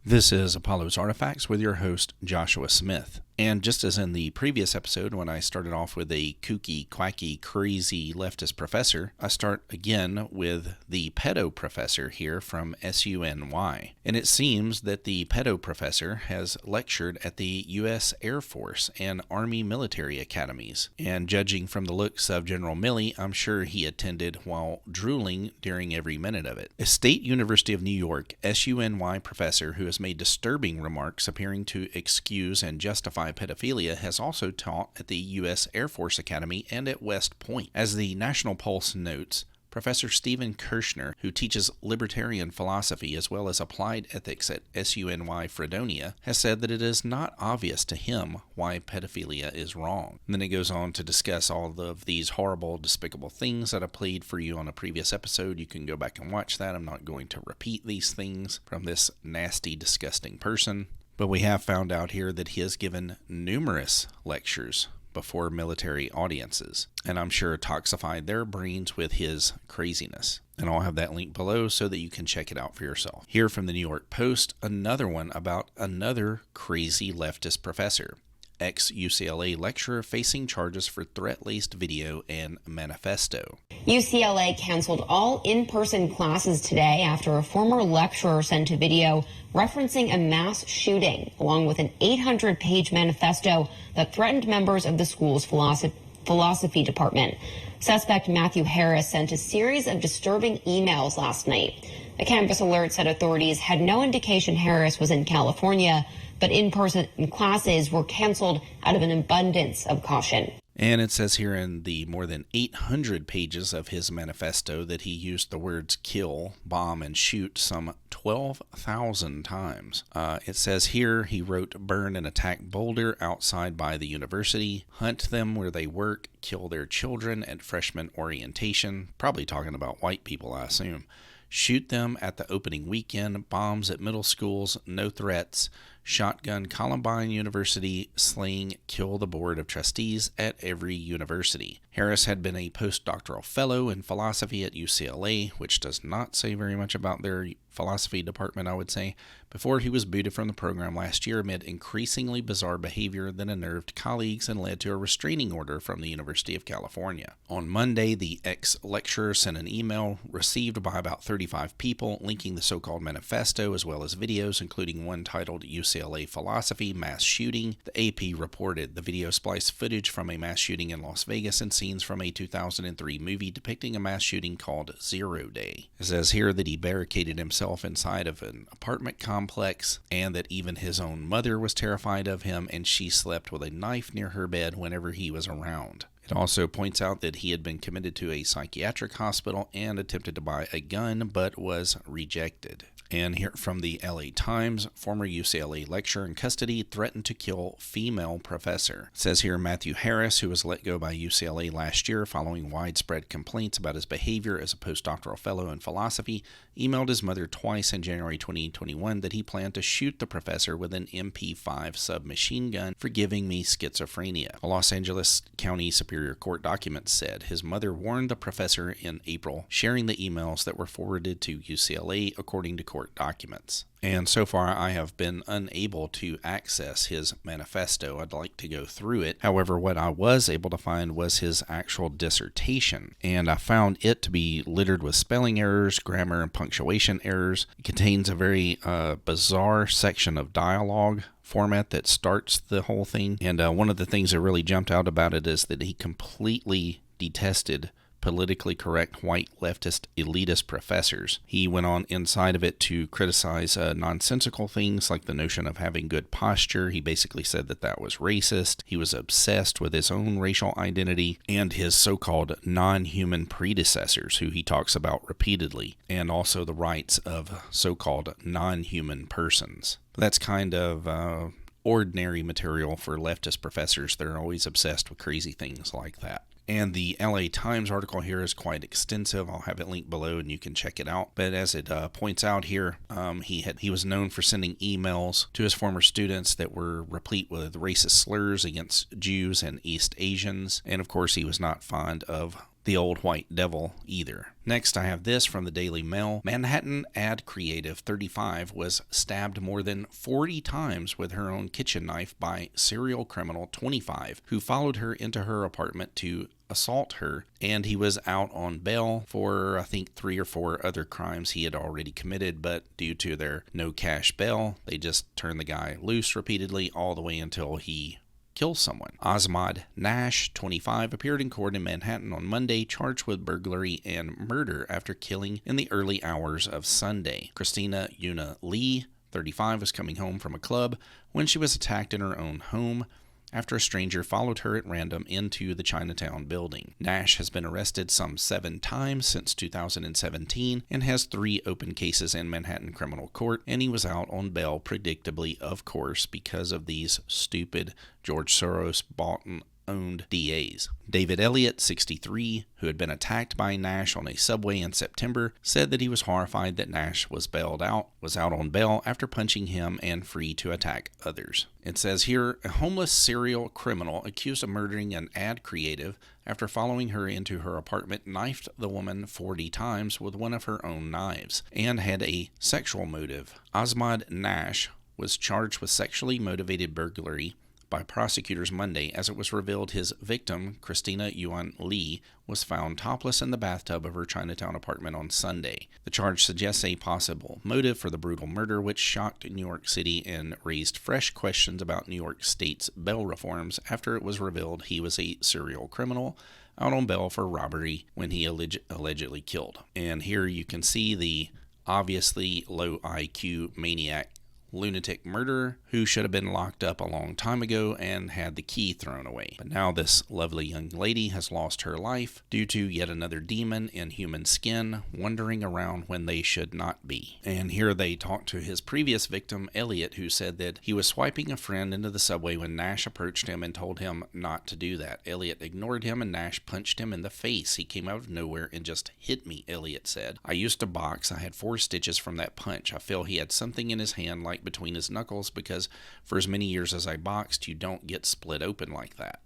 This is Apollo's Artifacts with your host, Joshua Smith. And just as in the previous episode when I started off with a kooky, quacky, crazy leftist professor, I start again with the Pedo professor here from SUNY. And it seems that the Pedo professor has lectured at the U.S. Air Force and Army military academies. And judging from the looks of General Milley, I'm sure he attended while drooling during every minute of it. A State University of New York SUNY professor who has made disturbing remarks appearing to excuse and justify pedophilia has also taught at the U.S. Air Force Academy and at West Point. As the National Pulse notes, Professor Stephen Kirshner, who teaches libertarian philosophy as well as applied ethics at SUNY Fredonia, has said that it is not obvious to him why pedophilia is wrong. And then it goes on to discuss all of these horrible, despicable things that I played for you on a previous episode. You can go back and watch that. I'm not going to repeat these things from this nasty, disgusting person. But we have found out here that he has given numerous lectures before military audiences, and I'm sure toxified their brains with his craziness. And I'll have that link below so that you can check it out for yourself. Here from the New York Post, another one about another crazy leftist professor. Ex-UCLA lecturer facing charges for threat-laced video and manifesto. UCLA canceled all in-person classes today after a former lecturer sent a video referencing a mass shooting, along with an 800-page manifesto that threatened members of the school's philosophy department. Suspect Matthew Harris sent a series of disturbing emails last night. The campus alert said authorities had no indication Harris was in California, but in-person classes were canceled out of an abundance of caution. And it says here in the more than 800 pages of his manifesto that he used the words kill, bomb, and shoot some 12,000 times. It says here he wrote burn and attack Boulder outside by the university, hunt them where they work, kill their children at freshman orientation, probably talking about white people, I assume. Shoot them at the opening weekend, bombs at middle schools, no threats, shotgun Columbine University, sling, kill the board of trustees at every university. Harris had been a postdoctoral fellow in philosophy at UCLA, which does not say very much about their philosophy department, I would say, before he was booted from the program last year amid increasingly bizarre behavior that unnerved colleagues and led to a restraining order from the University of California. On Monday, the ex-lecturer sent an email received by about 35 people linking the so-called manifesto as well as videos, including one titled UCLA Philosophy Mass Shooting. The AP reported the video spliced footage from a mass shooting in Las Vegas and scenes from a 2003 movie depicting a mass shooting called Zero Day. It says here that he barricaded himself inside of an apartment complex and that even his own mother was terrified of him and she slept with a knife near her bed whenever he was around. It also points out that he had been committed to a psychiatric hospital and attempted to buy a gun but was rejected. And here from the LA Times, former UCLA lecturer in custody threatened to kill female professor. It says here Matthew Harris, who was let go by UCLA last year following widespread complaints about his behavior as a postdoctoral fellow in philosophy, emailed his mother twice in January 2021 that he planned to shoot the professor with an MP5 submachine gun for giving me schizophrenia. A Los Angeles County Superior Court document said his mother warned the professor in April, sharing the emails that were forwarded to UCLA according to court documents. And so far I have been unable to access his manifesto. I'd like to go through it. However, what I was able to find was his actual dissertation, and I found it to be littered with spelling errors, grammar and punctuation errors. It contains a very bizarre section of dialogue format that starts the whole thing, and one of the things that really jumped out about it is that he completely detested politically correct white leftist elitist professors. He went on inside of it to criticize nonsensical things like the notion of having good posture. He basically said that that was racist. He was obsessed with his own racial identity and his so-called non-human predecessors, who he talks about repeatedly, and also the rights of so-called non-human persons. That's kind of ordinary material for leftist professors. They're always obsessed with crazy things like that. And the LA Times article here is quite extensive. I'll have it linked below and you can check it out. But as it points out here, he was known for sending emails to his former students that were replete with racist slurs against Jews and East Asians. And of course, he was not fond of the old white devil either. Next, I have this from the Daily Mail. Manhattan ad creative 35 was stabbed more than 40 times with her own kitchen knife by serial criminal 25, who followed her into her apartment to assault her, and he was out on bail for I think 3 or 4 other crimes he had already committed, but due to their no cash bail, they just turned the guy loose repeatedly all the way until he kills someone. Ahmad Nash, 25, appeared in court in Manhattan on Monday, charged with burglary and murder after killing in the early hours of Sunday. Christina Yuna Lee, 35, was coming home from a club when she was attacked in her own home after a stranger followed her at random into the Chinatown building. Nash has been arrested some 7 times since 2017 and has 3 open cases in Manhattan criminal court, and he was out on bail, predictably, of course, because of these stupid George Soros bought and owned DAs. David Elliott, 63, who had been attacked by Nash on a subway in September, said that he was horrified that Nash was out on bail after punching him and free to attack others. It says here, a homeless serial criminal accused of murdering an ad creative after following her into her apartment knifed the woman 40 times with one of her own knives and had a sexual motive. Ahmad Nash was charged with sexually motivated burglary by prosecutors Monday, as it was revealed his victim, Christina Yuan Lee, was found topless in the bathtub of her Chinatown apartment on Sunday. The charge suggests a possible motive for the brutal murder, which shocked New York City and raised fresh questions about New York State's bail reforms after it was revealed he was a serial criminal out on bail for robbery when he allegedly killed. And here you can see the obviously low IQ maniac lunatic murderer who should have been locked up a long time ago and had the key thrown away. But now this lovely young lady has lost her life due to yet another demon in human skin wandering around when they should not be. And here they talk to his previous victim, Elliot, who said that he was swiping a friend into the subway when Nash approached him and told him not to do that. Elliot ignored him and Nash punched him in the face. He came out of nowhere and just hit me, Elliot said. I used to box. I had 4 stitches from that punch. I feel he had something in his hand like between his knuckles because for as many years as I boxed, you don't get split open like that.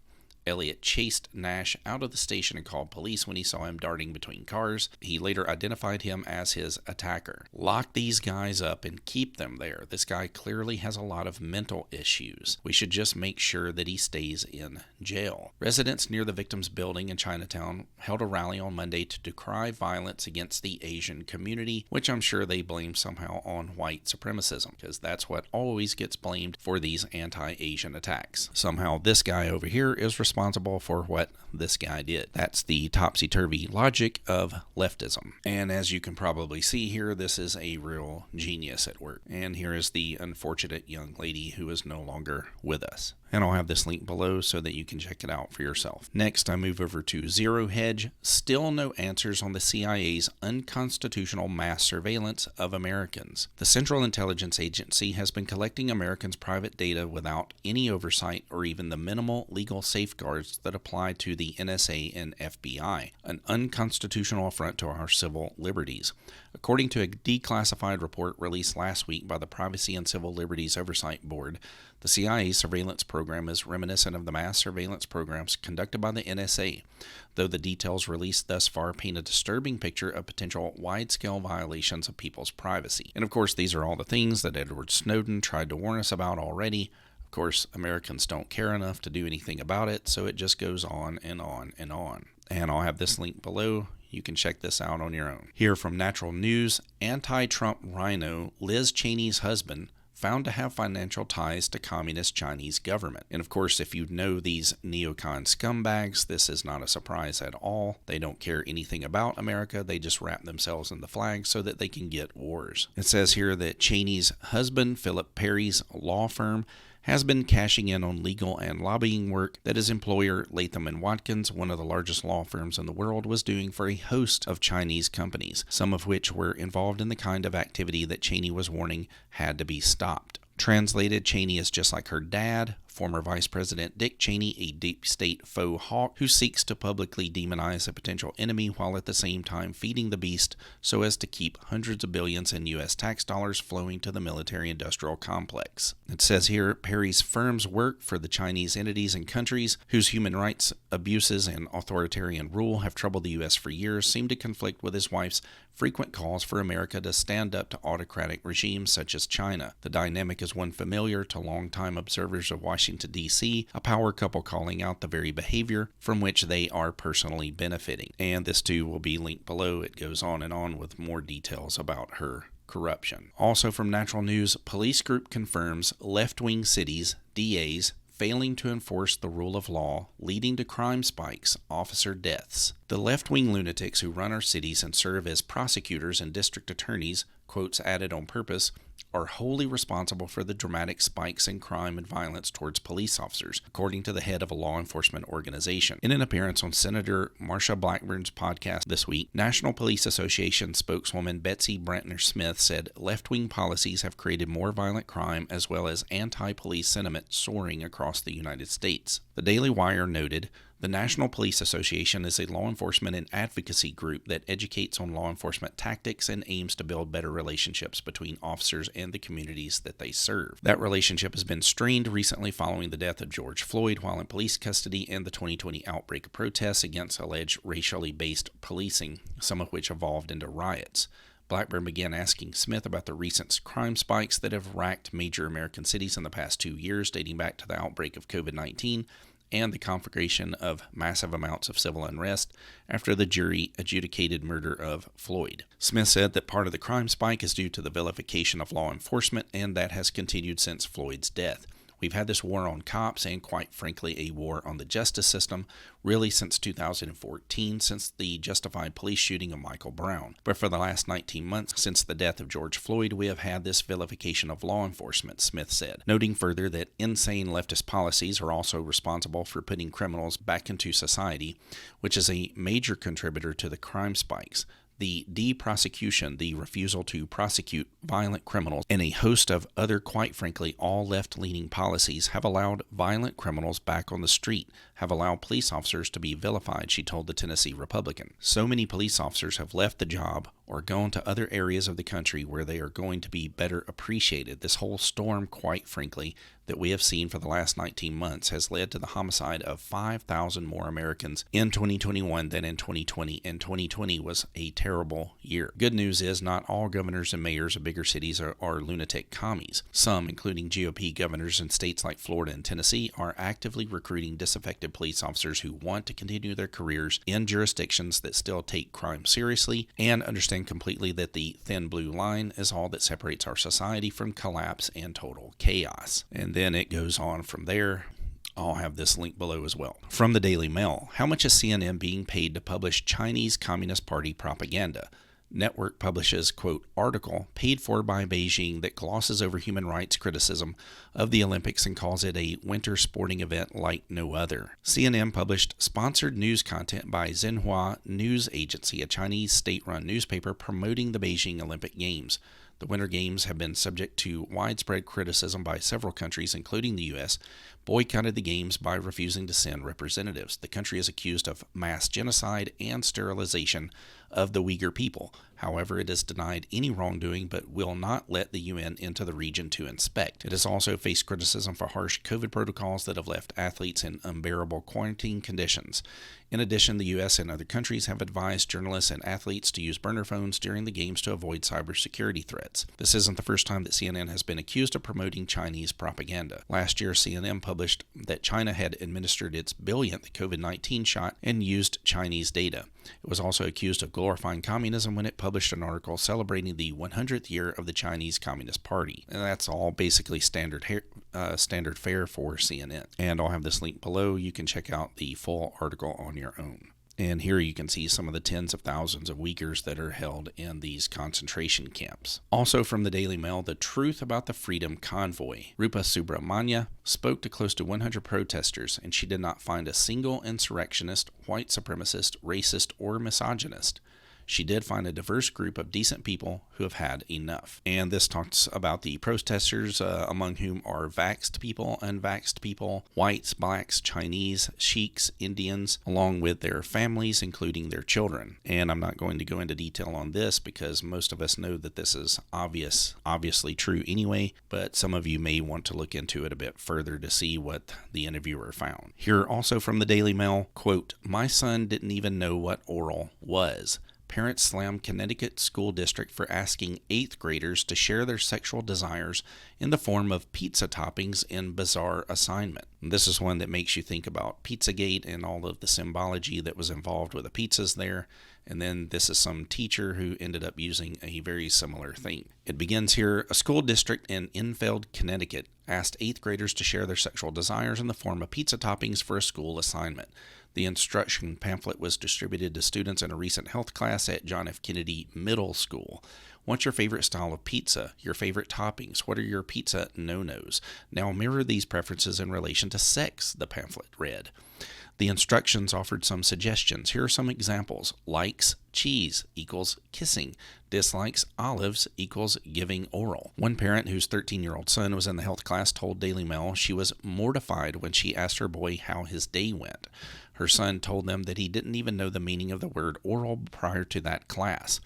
Elliot chased Nash out of the station and called police when he saw him darting between cars. He later identified him as his attacker. Lock these guys up and keep them there. This guy clearly has a lot of mental issues. We should just make sure that he stays in jail. Residents near the victim's building in Chinatown held a rally on Monday to decry violence against the Asian community, which I'm sure they blame somehow on white supremacism, because that's what always gets blamed for these anti-Asian attacks. Somehow this guy over here is responsible for what this guy did. That's the topsy-turvy logic of leftism. And as you can probably see here, this is a real genius at work. And here is the unfortunate young lady who is no longer with us. And I'll have this link below so that you can check it out for yourself. Next, I move over to Zero Hedge. Still no answers on the CIA's unconstitutional mass surveillance of Americans. The Central Intelligence Agency has been collecting Americans' private data without any oversight or even the minimal legal safeguards that apply to the NSA and FBI, an unconstitutional affront to our civil liberties. According to a declassified report released last week by the Privacy and Civil Liberties Oversight Board, the CIA surveillance program is reminiscent of the mass surveillance programs conducted by the NSA, though the details released thus far paint a disturbing picture of potential wide-scale violations of people's privacy. And of course, these are all the things that Edward Snowden tried to warn us about already. Of course, Americans don't care enough to do anything about it, so it just goes on and on and on. And I'll have this link below. You can check this out on your own. Here from Natural News, anti-Trump rhino Liz Cheney's husband found to have financial ties to communist Chinese government. And of course, if you know these neocon scumbags, this is not a surprise at all. They don't care anything about America. They just wrap themselves in the flag so that they can get wars. It says here that Cheney's husband, Philip Perry's law firm, has been cashing in on legal and lobbying work that his employer, Latham & Watkins, one of the largest law firms in the world, was doing for a host of Chinese companies, some of which were involved in the kind of activity that Cheney was warning had to be stopped. Translated, Cheney is just like her dad, Former Vice President Dick Cheney, a deep state faux hawk who seeks to publicly demonize a potential enemy while at the same time feeding the beast so as to keep hundreds of billions in U.S. tax dollars flowing to the military-industrial complex. It says here, Perry's firms work for the Chinese entities and countries whose human rights abuses and authoritarian rule have troubled the U.S. for years seem to conflict with his wife's frequent calls for America to stand up to autocratic regimes such as China. The dynamic is one familiar to longtime observers of Washington, D.C., a power couple calling out the very behavior from which they are personally benefiting. And this too will be linked below. It goes on and on with more details about her corruption. Also from Natural News, police group confirms left-wing cities, DAs, failing to enforce the rule of law, leading to crime spikes, officer deaths. The left-wing lunatics who run our cities and serve as prosecutors and district attorneys, quotes added on purpose, are wholly responsible for the dramatic spikes in crime and violence towards police officers, according to the head of a law enforcement organization. In an appearance on Senator Marsha Blackburn's podcast this week, National Police Association spokeswoman Betsy Brantner Smith said left-wing policies have created more violent crime as well as anti-police sentiment soaring across the United States. The Daily Wire noted, the National Police Association is a law enforcement and advocacy group that educates on law enforcement tactics and aims to build better relationships between officers and the communities that they serve. That relationship has been strained recently following the death of George Floyd while in police custody and the 2020 outbreak of protests against alleged racially based policing, some of which evolved into riots. Blackburn began asking Smith about the recent crime spikes that have racked major American cities in the past 2 years, dating back to the outbreak of COVID-19 and the conflagration of massive amounts of civil unrest after the jury adjudicated murder of Floyd. Smith said that part of the crime spike is due to the vilification of law enforcement, and that has continued since Floyd's death. We've had this war on cops and, quite frankly, a war on the justice system, really since 2014, since the justified police shooting of Michael Brown. But for the last 19 months, since the death of George Floyd, we have had this vilification of law enforcement, Smith said, noting further that insane leftist policies are also responsible for putting criminals back into society, which is a major contributor to the crime spikes. The de-prosecution, the refusal to prosecute violent criminals, and a host of other, quite frankly, all left-leaning policies have allowed violent criminals back on the street, have allowed police officers to be vilified, she told the Tennessee Republican. So many police officers have left the job or gone to other areas of the country where they are going to be better appreciated. This whole storm, quite frankly, that we have seen for the last 19 months has led to the homicide of 5,000 more Americans in 2021 than in 2020, and 2020 was a terrible year. Good news is not all governors and mayors of bigger cities are lunatic commies. Some, including GOP governors in states like Florida and Tennessee, are actively recruiting disaffected police officers who want to continue their careers in jurisdictions that still take crime seriously and understand completely that the thin blue line is all that separates our society from collapse and total chaos. And then it goes on from there. I'll have this link below as well. From the Daily Mail, how much is CNN being paid to publish Chinese Communist Party propaganda? Network publishes, quote, article paid for by Beijing that glosses over human rights criticism of the Olympics and calls it a winter sporting event like no other. CNN published sponsored news content by Xinhua News Agency, a Chinese state-run newspaper promoting the Beijing Olympic Games. The Winter Games have been subject to widespread criticism by several countries, including the U.S., boycotted the Games by refusing to send representatives. The country is accused of mass genocide and sterilization of the Uyghur people. However, it has denied any wrongdoing but will not let the UN into the region to inspect. It has also faced criticism for harsh COVID protocols that have left athletes in unbearable quarantine conditions. In addition, the U.S. and other countries have advised journalists and athletes to use burner phones during the games to avoid cybersecurity threats. This isn't the first time that CNN has been accused of promoting Chinese propaganda. Last year, CNN published that China had administered its billionth COVID-19 shot and used Chinese data. It was also accused of glorifying communism when it published an article celebrating the 100th year of the Chinese Communist Party. And that's all basically standard fare for CNN. And I'll have this link below. You can check out the full article on your own. And here you can see some of the tens of thousands of Uyghurs that are held in these concentration camps. Also from the Daily Mail, the truth about the Freedom Convoy. Rupa Subramanya spoke to close to 100 protesters, and she did not find a single insurrectionist, white supremacist, racist, or misogynist. she did find a diverse group of decent people who have had enough. And this talks about the protesters, among whom are vaxxed people, unvaxxed people, whites, blacks, Chinese, sheiks, Indians, along with their families, including their children. And I'm not going to go into detail on this because most of us know that this is obviously true anyway, but some of you may want to look into it a bit further to see what the interviewer found. Here also from the Daily Mail, quote, "My son didn't even know what oral was. Parents slam Connecticut school district for asking 8th graders to share their sexual desires in the form of pizza toppings in bizarre assignment." And this is one that makes you think about Pizzagate and all of the symbology that was involved with the pizzas there. And then this is some teacher who ended up using a very similar thing. It begins here. A school district in Enfield, Connecticut asked 8th graders to share their sexual desires in the form of pizza toppings for a school assignment. The instruction pamphlet was distributed to students in a recent health class at John F. Kennedy Middle School. What's your favorite style of pizza? Your favorite toppings? What are your pizza no-nos? Now mirror these preferences in relation to sex, the pamphlet read. The instructions offered some suggestions. Here are some examples. Likes cheese equals kissing. Dislikes olives equals giving oral. One parent whose 13-year-old son was in the health class told Daily Mail she was mortified when she asked her boy how his day went. Her son told them that he didn't even know the meaning of the word oral prior to that class.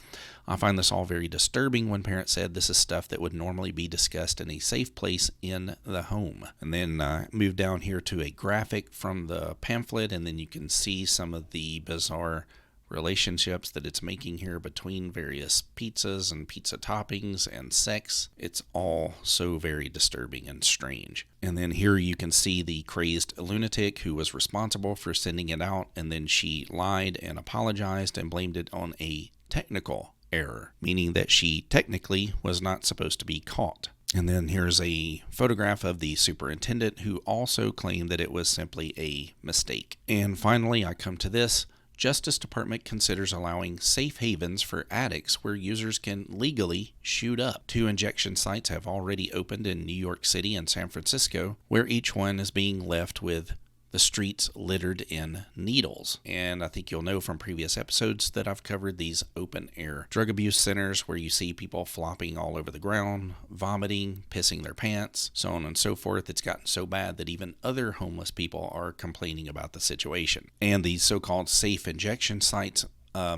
I find this all very disturbing when parents said this is stuff that would normally be discussed in a safe place in the home. And then move down here to a graphic from the pamphlet, and then you can see some of the bizarre relationships that it's making here between various pizzas and pizza toppings and sex. It's all so very disturbing and strange. And then here you can see the crazed lunatic who was responsible for sending it out, and then she lied and apologized and blamed it on a technical error, meaning that she technically was not supposed to be caught. And then here's a photograph of the superintendent who also claimed that it was simply a mistake. And finally, I come to this. Justice Department considers allowing safe havens for addicts where users can legally shoot up. 2 injection sites have already opened in New York City and San Francisco, where each one is being left with the streets littered in needles. And I think you'll know from previous episodes that I've covered these open air drug abuse centers where you see people flopping all over the ground, vomiting, pissing their pants, so on and so forth. It's gotten so bad that even other homeless people are complaining about the situation. And these so-called safe injection sites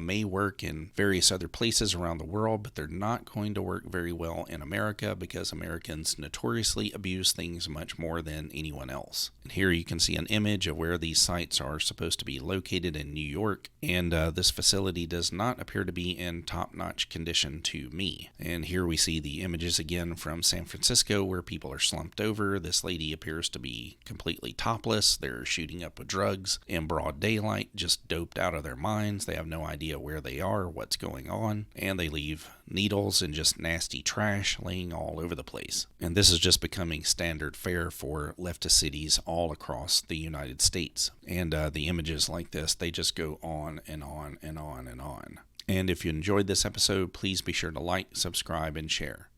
may work in various other places around the world, but they're not going to work very well in America because Americans notoriously abuse things much more than anyone else. And here you can see an image of where these sites are supposed to be located in New York, and this facility does not appear to be in top-notch condition to me. And here we see the images again from San Francisco where people are slumped over. This lady appears to be completely topless. They're shooting up with drugs in broad daylight, just doped out of their minds. They have no idea where they are, what's going on, and they leave needles and just nasty trash laying all over the place. And this is just becoming standard fare for leftist cities all across the United States. And the images like this, they just go on and on and on and on. And if you enjoyed this episode, please be sure to like, subscribe, and share.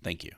Thank you.